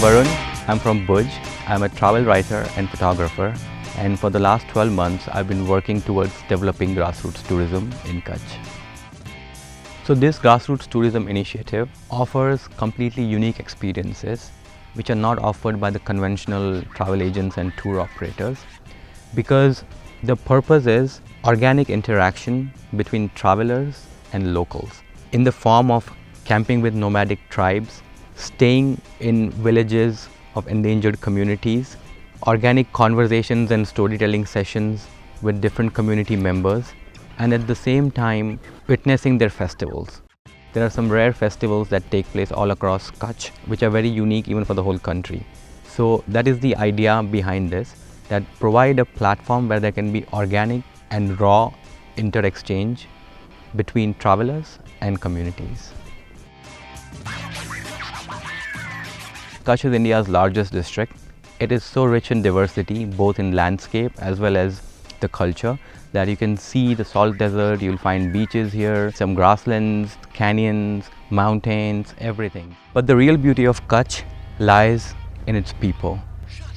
Varun. I'm from Bhuj. I'm a travel writer and photographer, and for the last 12 months I've been working towards developing grassroots tourism in Kutch. So this grassroots tourism initiative offers completely unique experiences which are not offered by the conventional travel agents and tour operators, because the purpose is organic interaction between travelers and locals in the form of camping with nomadic tribes, staying in villages of endangered communities, organic conversations and storytelling sessions with different community members, and at the same time witnessing their festivals. There are some rare festivals that take place all across Kutch which are very unique even for the whole country. So that is the idea behind this, that provide a platform where there can be organic and raw inter-exchange between travelers and communities. Kutch is India's largest district. It is so rich in diversity, both in landscape as well as the culture, that you can see the salt desert, you'll find beaches here, some grasslands, canyons, mountains, everything. But the real beauty of Kutch lies in its people.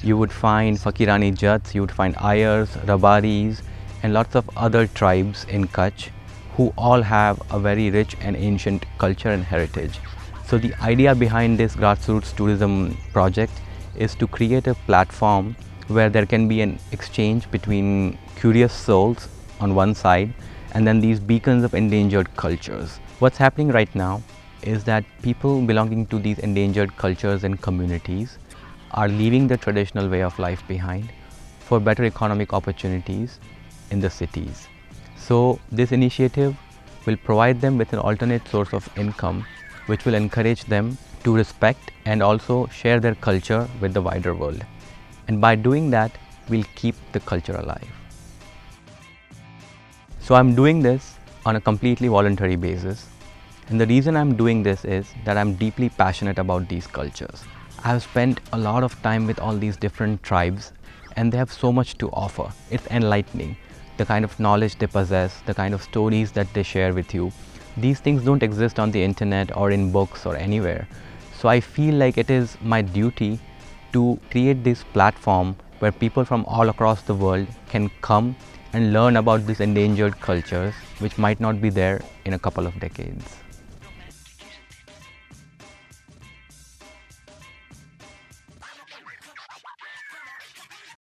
You would find Fakirani Jats, you would find Ayers, Rabaris, and lots of other tribes in Kutch who all have a very rich and ancient culture and heritage. So the idea behind this grassroots tourism project is to create a platform where there can be an exchange between curious souls on one side and then these beacons of endangered cultures. What's happening right now is that people belonging to these endangered cultures and communities are leaving the traditional way of life behind for better economic opportunities in the cities. So this initiative will provide them with an alternate source of income which will encourage them to respect and also share their culture with the wider world. And by doing that, we'll keep the culture alive. So I'm doing this on a completely voluntary basis. And the reason I'm doing this is that I'm deeply passionate about these cultures. I've spent a lot of time with all these different tribes and they have so much to offer. It's enlightening. The kind of knowledge they possess, the kind of stories that they share with you. These things don't exist on the internet or in books or anywhere. So I feel like it is my duty to create this platform where people from all across the world can come and learn about these endangered cultures which might not be there in a couple of decades.